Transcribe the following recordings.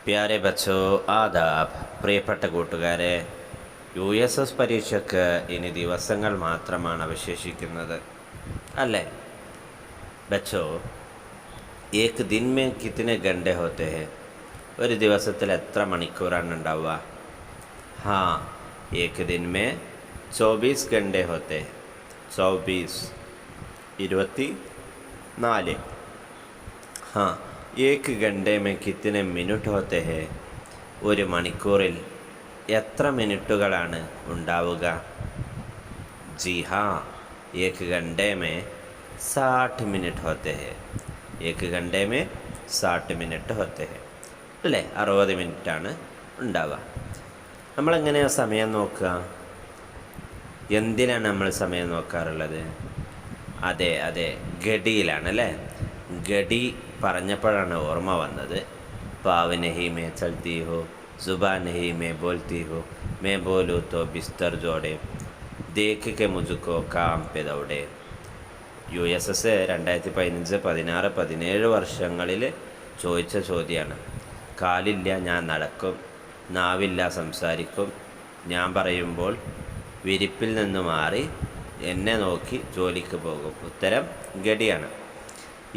പ്യാരെ ബച്ചോ ആദാബ്. പ്രിയപ്പെട്ട കൂട്ടുകാരെ, USS പരീക്ഷയ്ക്ക് ഇനി ദിവസങ്ങൾ മാത്രമാണ് അവശേഷിക്കുന്നത് അല്ലേ? ബച്ചോ, ഏക് ദിൻ മേ കിतने घंटे होते हैं? ഒരു ദിവസത്തിൽ എത്ര മണിക്കൂറാണ് ഉണ്ടാവുക? ഹാ, ഏക് ദിൻ മേ 24 घंटे होते हैं. 24 24. हाँ, एक घंटे में कितने मिनट होते हैं? ഒരു മണിക്കൂറിൽ എത്ര മിനിറ്റുകളാണ് ഉണ്ടാവുക? जी हाँ, एक घंटे में 60 मिनट होते हैं. एक घंटे में 60 मिनट होते हैं അല്ലേ? 60 മിനിറ്റാണ് ഉണ്ടാവുക. നമ്മളെങ്ങനെയാണ് സമയം നോക്കുക? എന്തിനാണ് നമ്മൾ സമയം നോക്കാറുള്ളത്? അതെ, ഗഡിയിലാണ് അല്ലേ? ഗഡി പറഞ്ഞപ്പോഴാണ് ഓർമ്മ വന്നത്. പാവ് നഹി മേ ചൽത്തി ഹോ, സുബാ നഹി മേ ബോൽത്തി ഹോ, മേ ബോലൂ തോ ബിസ്തർ ജോടെ, ദേഖ് കെ മുझको കാം പെ ദൗടെ. USS 2015, 16, 17 വർഷങ്ങളിൽ ചോദിച്ച ചോദ്യമാണ്. കാലില്ല ഞാൻ നടക്കും, നാവില്ല സംസാരിക്കും, ഞാൻ പറയുമ്പോൾ വിരിപ്പിൽ നിന്ന് മാറി എന്നെ നോക്കി ജോലിക്ക് പോകും. ഉത്തരം ഗഡിയാണ്.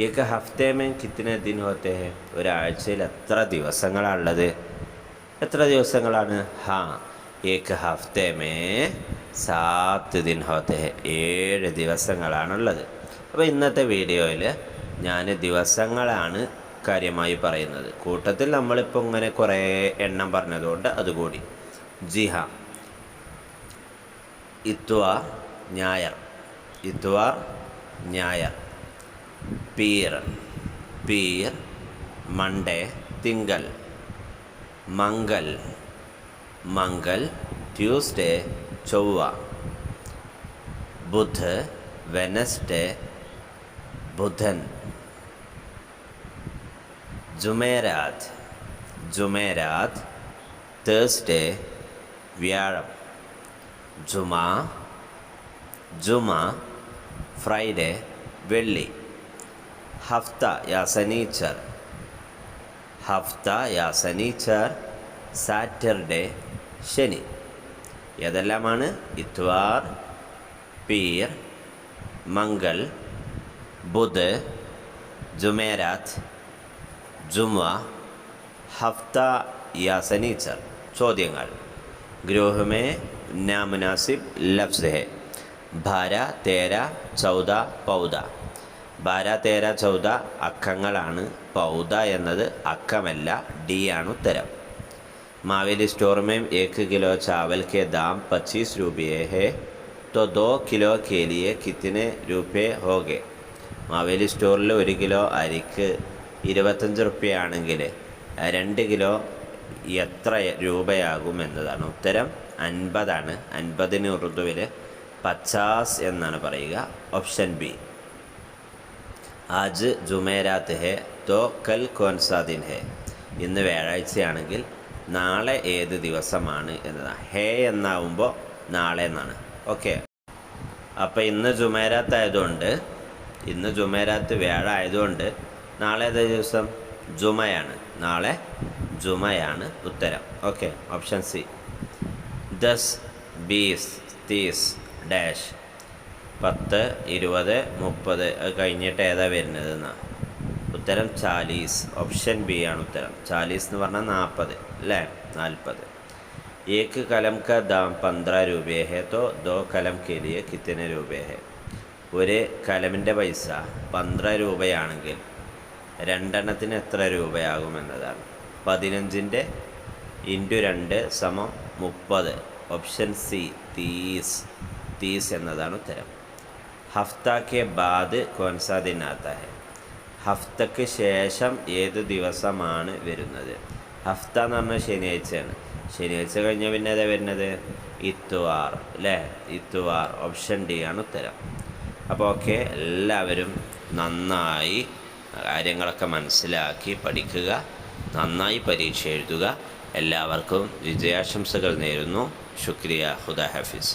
ഏക ഹഫ്തേ മേ കിतने दिन होते हैं? ഒരാഴ്ചയിൽ എത്ര ദിവസങ്ങളാണുള്ളത്? എത്ര ദിവസങ്ങളാണ്? ഹാ, ഏക ഹഫ്തേ മേ 7 दिन होते हैं. 7 ദിവസങ്ങളാണുള്ളത്. അപ്പോൾ ഇന്നത്തെ വീഡിയോയിൽ ഞാൻ ദിവസങ്ങളാണ് കാര്യമായി പറയുന്നത്. കൂട്ടത്തിൽ നമ്മളിപ്പോൾ ഇങ്ങനെ കുറേ എണ്ണം പറഞ്ഞതുകൊണ്ട് അതുകൂടി. ജി ഹാ, ഇത്വാർ ഞായർ, ഇത്വാർ ഞായർ. പീർ മൺഡേ തിങ്കൾ. മംഗൽ ട്യൂസ്ഡേ ചൊവ്വ. ബുധ് വെനസ്ഡേ ബുധൻ. ജുമേരാത്ത് തേഴ്സ്ഡേ വ്യാഴം. ജുമ ഫ്രൈഡേ വെള്ളി. ഹഫ്ത യാ സനീച്ചർ സാറ്റർഡേ ശനി. ഏതെല്ലാമാണ്? ഇത്വാർ, പീർ, മംഗൾ, ബുധ്, ജുമേരാത്ത്, ജുമ, ഹഫ്ത യാ സനീച്ചർ. ചോദ്യങ്ങൾ. ഗ്രൂഹ് മേ നാമുനാസിബ് ലഫ്സ് ഹെ. 12, 13, 14 പൗദ. 12, 13, 14 അക്കങ്ങളാണ്. പൗദ എന്നത് അക്കമല്ല, ഡി ആണ് ഉത്തരം. മാവേലി സ്റ്റോർ में 1 किलो चावल के दाम 25 रुपये है, तो 2 किलो के लिए कितने रुपये होंगे? മാവേലി സ്റ്റോറിൽ 1 കിലോ അരിക്ക് 25 റുപ്യയാണെങ്കിൽ 2 കിലോ എത്ര രൂപയാകും എന്നതാണ് ഉത്തരം. 50 ആണ്. 50 ഉറുദുവിൽ 50 എന്നാണ് പറയുക. Option B. ആജ് ജുമേരാത്ത് ഹെ, തോ കൽ കോൻസാ ദിൻ ഹെ. ഇന്ന് വ്യാഴാഴ്ചയാണെങ്കിൽ നാളെ ഏത് ദിവസമാണ് എന്നതാണ്. ഹേ എന്നാവുമ്പോൾ നാളെ എന്നാണ്. ഓക്കെ, അപ്പോൾ ഇന്ന് ജുമേരാത്ത് വ്യാഴായതുകൊണ്ട് നാളെ ഏത് ദിവസം? ജുമയാണ്. നാളെ ജുമയാണ് ഉത്തരം. Okay, option C. 10, 20, 30 ഡാഷ്. 10, 20, 30 അത് കഴിഞ്ഞിട്ട് ഏതാ വരുന്നത് എന്നാണ് ഉത്തരം. 40. ഓപ്ഷൻ ബി ആണ് ഉത്തരം. 40 എന്ന് പറഞ്ഞാൽ 40 അല്ലേ? 40. ഏക് കലം കാ ദാം 15 രൂപയെ ഹെ, തോ 2 കലം കെ ലിയെ കിतने രൂപയെ ഹെ? ഒരു കലമിൻ്റെ പൈസ 15 രൂപയാണെങ്കിൽ 2 എണ്ണത്തിന് എത്ര രൂപയാകുമെന്നതാണ്. 15 × 2 = 30. ഓപ്ഷൻ സി 30 എന്നതാണ് ഉത്തരം. ഹഫ്ത കെ ബാദ് കോൻസാ ദിൻ ആതാ ഹെ? ഹഫ്തക്ക് ശേഷം ഏത് ദിവസമാണ് വരുന്നത്? ഹഫ്ത എന്ന് പറഞ്ഞാൽ ശനിയാഴ്ചയാണ്. ശനിയാഴ്ച കഴിഞ്ഞാൽ പിന്നെ ഏതാ വരുന്നത്? ഇത്വാർ അല്ലേ? ഇത്വാർ. ഓപ്ഷൻ ഡി ആണ് ഉത്തരം. അപ്പോൾ ഓക്കെ, എല്ലാവരും നന്നായി കാര്യങ്ങളൊക്കെ മനസ്സിലാക്കി പഠിക്കുക, നന്നായി പരീക്ഷ എഴുതുക. എല്ലാവർക്കും വിജയാശംസകൾ നേരുന്നു. ശുക്രിയ. ഖുദാ ഹാഫിസ്.